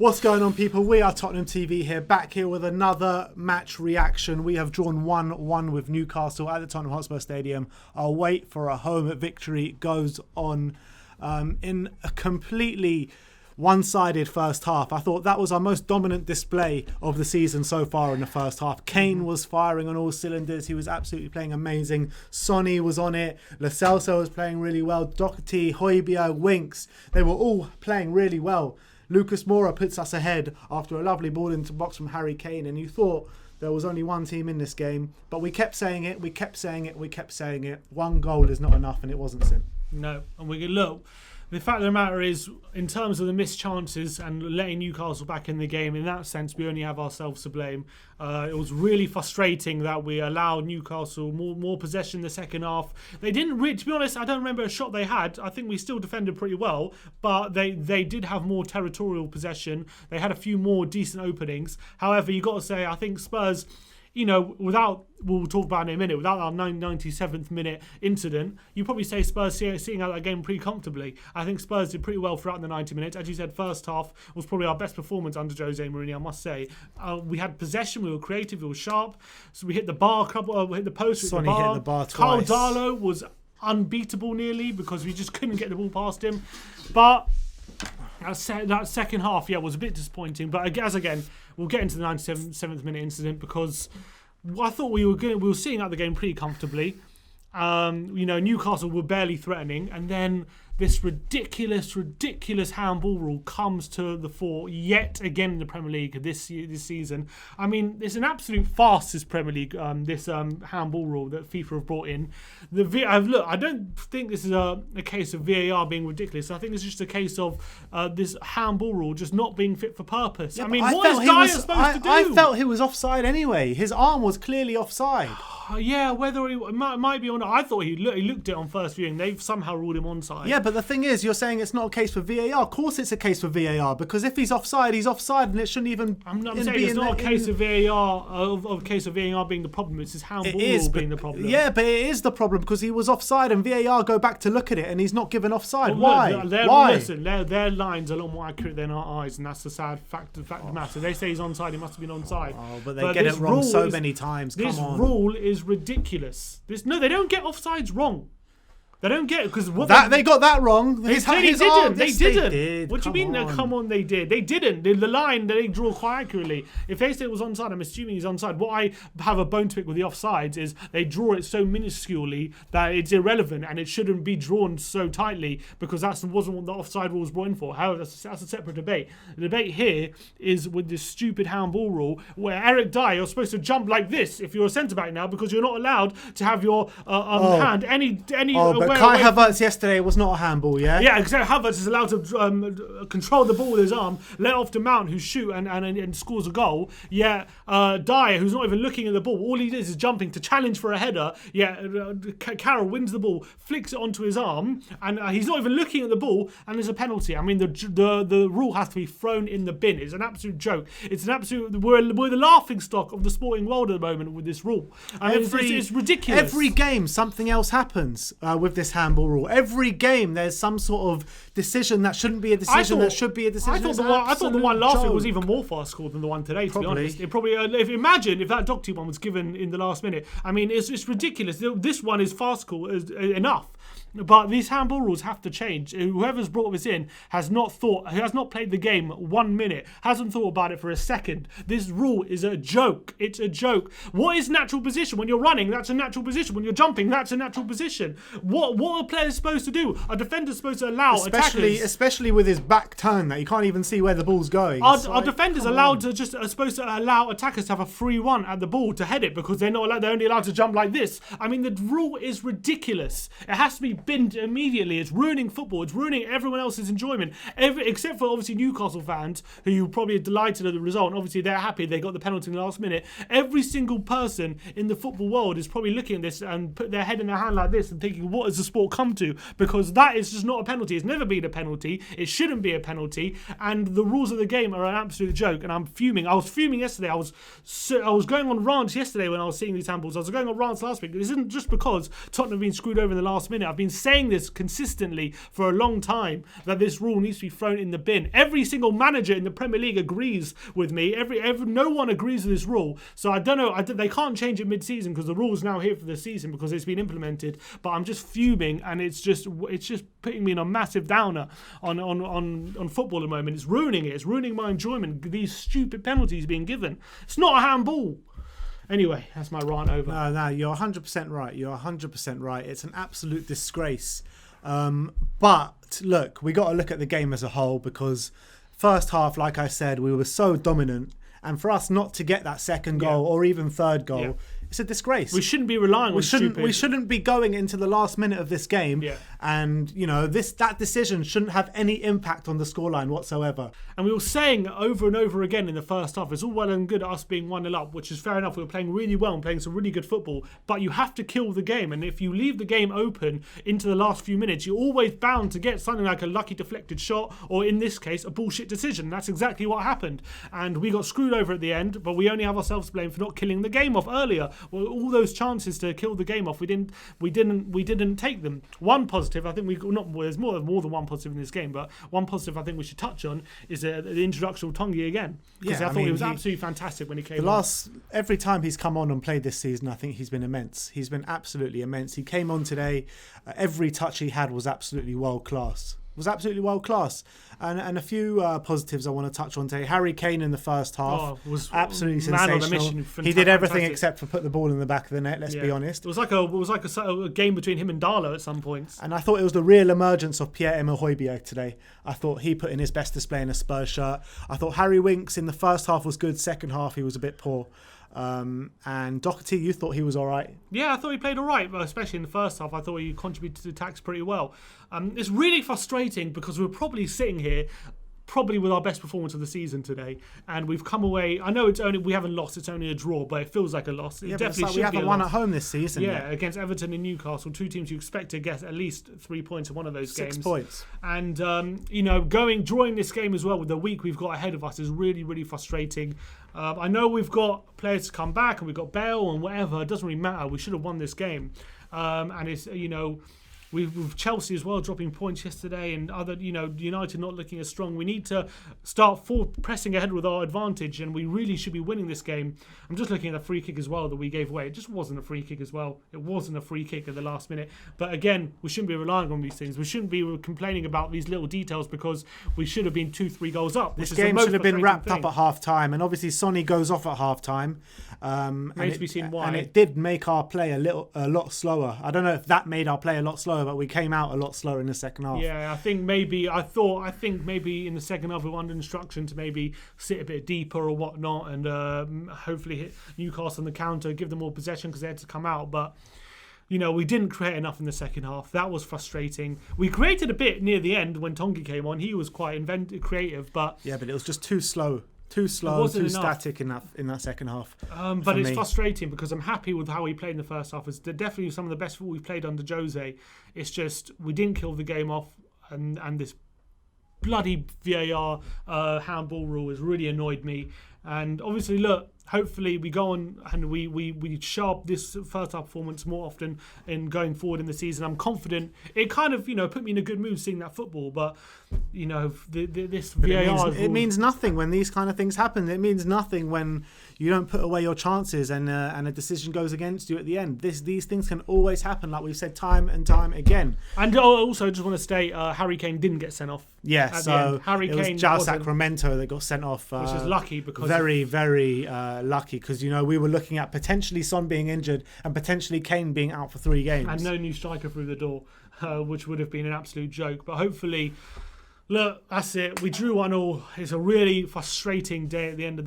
What's going on, people? We are Tottenham TV here, back here with another match reaction. We have drawn 1-1 with Newcastle at the Tottenham Hotspur Stadium. Our wait for a home victory goes on in a completely one-sided first half. I thought that was our most dominant display of the season so far in the first half. Kane was firing on all cylinders. He was absolutely playing amazing. Sonny was on it. Lo Celso was playing really well. Doherty, Højbjerg, Winks, they were all playing really well. Lucas Moura puts us ahead after a lovely ball into the box from Harry Kane, and you thought there was only one team in this game, but we kept saying it, we kept saying it, we kept saying it. One goal is not enough, and it wasn't, Sim. No, and we can look. The fact of the matter is, in terms of the missed chances and letting Newcastle back in the game, in that sense, we only have ourselves to blame. It was really frustrating that we allowed Newcastle more possession in the second half. They didn't really, to be honest, I don't remember a shot they had. I think we still defended pretty well, but they did have more territorial possession. They had a few more decent openings. However, you got to say, I think Spurs, you know, we'll talk about it in a minute, without our 97th minute incident, you probably say Spurs seeing out that game pretty comfortably. I think Spurs did pretty well throughout the 90 minutes. As you said, first half was probably our best performance under Jose Mourinho, I must say. We had possession, we were creative, we were sharp. So we hit the bar, we hit the post, Sonny hit the bar twice. Carl Darlow was unbeatable nearly because we just couldn't get the ball past him. But that second half, was a bit disappointing. But as again, we'll get into the 97th minute incident because I thought we were seeing out the game pretty comfortably. Newcastle were barely threatening, and then this ridiculous handball rule comes to the fore yet again in the Premier League this season. I mean, it's an absolute farce, this Premier League, this handball rule that FIFA have brought in. I don't think this is a case of VAR being ridiculous. I think it's just a case of this handball rule just not being fit for purpose. Yeah, what is Dyer supposed to do? I felt he was offside anyway. His arm was clearly offside. Yeah, whether it might be or not. I thought he looked it on first viewing. They've somehow ruled him onside. Yeah, but the thing is, you're saying it's not a case for VAR. Of course it's a case for VAR, because if he's offside, he's offside, and it shouldn't even... I'm saying it's not a case of VAR, of a case of VAR being the problem. It's his handball rule being the problem. Yeah, but it is the problem, because he was offside, and VAR go back to look at it, and he's not given offside. Well, Why? Why? Listen, their lines are a lot more accurate than our eyes, and that's the sad fact of the matter. They say he's onside, he must have been onside. Oh, but they get it wrong so many times. Come on. This rule is ridiculous. They don't get offsides wrong. They don't get it because they got that wrong. They didn't. They didn't. What do you mean? Come on, they did. They didn't. The line they draw quite accurately. If they say it was onside, I'm assuming he's onside. What I have a bone to pick with the offsides is they draw it so minusculely that it's irrelevant and it shouldn't be drawn so tightly because that wasn't what the offside rule was brought in for. However, that's a separate debate. The debate here is with this stupid handball rule where Eric Dyer, you're supposed to jump like this if you're a centre back now because you're not allowed to have your hand any. But Kai Havertz yesterday was not a handball, yeah? Yeah, exactly. Havertz is allowed to control the ball with his arm, let off to Mount, who shoot and scores a goal. Yeah, Dyer, who's not even looking at the ball, all he does is jumping to challenge for a header. Yeah, Carroll wins the ball, flicks it onto his arm, and he's not even looking at the ball, and there's a penalty. I mean, the rule has to be thrown in the bin. It's an absolute joke. It's an absolute... We're the laughing stock of the sporting world at the moment with this rule. I mean, it's ridiculous. Every game, something else happens with this handball rule. Every game there's some sort of decision that shouldn't be a decision that should be a decision. I thought the one last week was even more fast scored than the one today, to be honest. Imagine if that Doherty one was given in the last minute. I mean, it's ridiculous. This one is fast scored enough. But these handball rules have to change. Whoever's brought this in has not played the game 1 minute, hasn't thought about it for a second. This rule is a joke. It's a joke. What is natural position? When you're running, that's a natural position. When you're jumping, that's a natural position. What are players supposed to do? A defender's supposed to allow attackers... Especially with his back turned, that you can't even see where the ball's going. Are defenders supposed to allow attackers to have a free run at the ball to head it because they're only allowed to jump like this? I mean, the rule is ridiculous. It has to be binned immediately. It's ruining football. It's ruining everyone else's enjoyment. Except for obviously Newcastle fans who probably are delighted at the result. Obviously they're happy they got the penalty in the last minute. Every single person in the football world is probably looking at this and put their head in their hand like this and thinking, what is the sport come to? Because that is just not a penalty. It's never been a penalty. It shouldn't be a penalty. And the rules of the game are an absolute joke. And I'm fuming. I was fuming yesterday. I was going on rants yesterday when I was seeing these handballs. I was going on rants last week. This isn't just because Tottenham have been screwed over in the last minute. I've been saying this consistently for a long time, that this rule needs to be thrown in the bin. Every single manager in the Premier League agrees with me. No one agrees with this rule. So I don't know. They can't change it mid-season because the rule's now here for the season because it's been implemented. But I'm just fuming, and it's just putting me in a massive downer on football at the moment. It's ruining it. It's ruining my enjoyment. These stupid penalties being given. It's not a handball. Anyway, that's my rant over. No, you're 100% right. You're 100% right. It's an absolute disgrace. But look, we got to look at the game as a whole, because first half, like I said, we were so dominant, and for us not to get that second goal or even third goal, it's a disgrace. We shouldn't be relying on stupid. We shouldn't be going into the last minute of this game, and that decision shouldn't have any impact on the scoreline whatsoever. And we were saying over and over again in the first half, it's all well and good us being 1-0 up, which is fair enough. We were playing really well and playing some really good football, but you have to kill the game. And if you leave the game open into the last few minutes, you're always bound to get something like a lucky deflected shot, or in this case, a bullshit decision. That's exactly what happened. And we got screwed over at the end, but we only have ourselves to blame for not killing the game off earlier. Well, all those chances to kill the game off, we didn't take them. One positive, I think there's more than one positive in this game, but one positive I think we should touch on is the introduction of Tongi again, because I thought he was absolutely fantastic when he came on. Every time he's come on and played this season, I think he's been immense. He's been absolutely immense. He came on today. Every touch he had was absolutely world class. And a few positives I want to touch on today. Harry Kane in the first half was absolutely sensational. He did everything except for put the ball in the back of the net, let's be honest. It was like a game between him and Darlow at some points. And I thought it was the real emergence of Pierre-Emile Højbjerg today. I thought he put in his best display in a Spurs shirt. I thought Harry Winks in the first half was good. Second half he was a bit poor. And Doherty, you thought he was all right? Yeah, I thought he played all right, but especially in the first half, I thought he contributed to the attacks pretty well. It's really frustrating because we're probably sitting here with our best performance of the season today, and we've come away. I know we haven't lost; it's only a draw, but it feels like a loss. It definitely should be. We haven't won at home this season. Yeah, against Everton and Newcastle, two teams you expect to get at least 3 points in one of those games. 6 points. And drawing this game as well with the week we've got ahead of us is really, really frustrating. I know we've got players to come back, and we've got Bale and whatever. It doesn't really matter. We should have won this game, and it's with Chelsea as well dropping points yesterday, and other United not looking as strong. We need to start pressing ahead with our advantage, and we really should be winning this game. I'm just looking at the free kick as well that we gave away. It just wasn't a free kick as well. It wasn't a free kick at the last minute. But again, we shouldn't be relying on these things. We shouldn't be complaining about these little details because we should have been 2-3 goals up. This game should have been wrapped up at half time, and obviously Sonny goes off at half time. Remains to be seen why. And it did make our play a lot slower. I don't know if that made our play a lot slower, but we came out a lot slower in the second half. Yeah, I think maybe in the second half we were under instruction to maybe sit a bit deeper or whatnot, and hopefully hit Newcastle on the counter, give them more possession because they had to come out. But we didn't create enough in the second half. That was frustrating. We created a bit near the end when Tongi came on. He was quite creative, but but it was just too slow. Too static in that second half. But it's frustrating because I'm happy with how he played in the first half. It's definitely some of the best football we've played under Jose. It's just we didn't kill the game off, and this bloody VAR handball rule has really annoyed me. And obviously, look, hopefully we go on and we sharp this first half performance more often in going forward in the season. I'm confident. It kind of put me in a good mood seeing that football, but this VAR it means nothing when these kind of things happen. It means nothing when you don't put away your chances and a decision goes against you at the end. These things can always happen, like we've said time and time again. And also just want to state Harry Kane didn't get sent off. Yeah, so Harry it was Kane João Sacramento that got sent off, which is lucky because very, very lucky because we were looking at potentially Son being injured and potentially Kane being out for 3 games and no new striker through the door, which would have been an absolute joke. But hopefully, look, that's it. We drew 1-1. It's a really frustrating day at the end of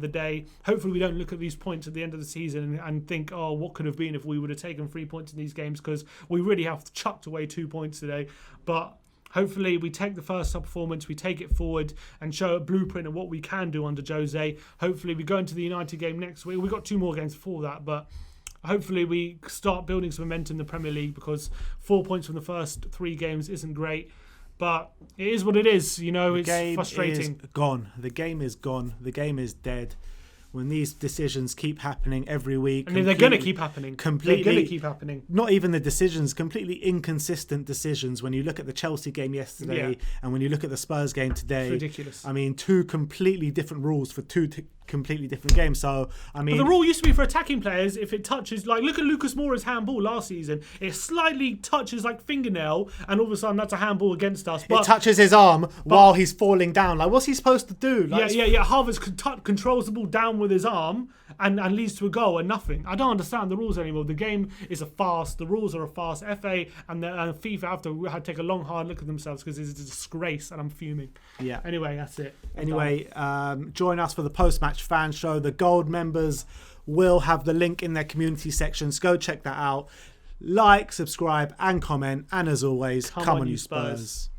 the day. Hopefully, we don't look at these points at the end of the season and think, oh, what could have been if we would have taken 3 points in these games, because we really have chucked away 2 points today. But hopefully we take the first performance, we take it forward and show a blueprint of what we can do under Jose. Hopefully we go into the United game next week. We've got 2 more games before that, but Hopefully we start building some momentum in the Premier League, because 4 points from the first 3 games isn't great. But it is what it is, you know, it's frustrating. Is gone. The game is gone. The game is dead. When these decisions keep happening every week. And they're going to keep happening. Completely. They're going to keep happening. Not even the decisions, completely inconsistent decisions. When you look at the Chelsea game yesterday and when you look at the Spurs game today. It's ridiculous. I mean, 2 completely different rules for 2 completely different games. So, I mean... But the rule used to be for attacking players, if it touches... Like, look at Lucas Moura's handball last season. It slightly touches, like, fingernail, and all of a sudden that's a handball against us. But, it touches his arm while he's falling down. Like, what's he supposed to do? Like, Havertz controls the ball down with his arm and leads to a goal and nothing. I don't understand the rules anymore. The game is a farce. The rules are a farce. FA and FIFA have to take a long, hard look at themselves, because it's a disgrace, and I'm fuming. Yeah. Anyway, that's it. Anyway, join us for the post-match fan show. The Gold members will have the link in their community sections. Go check that out. Like, subscribe, and comment. And as always, come on you Spurs.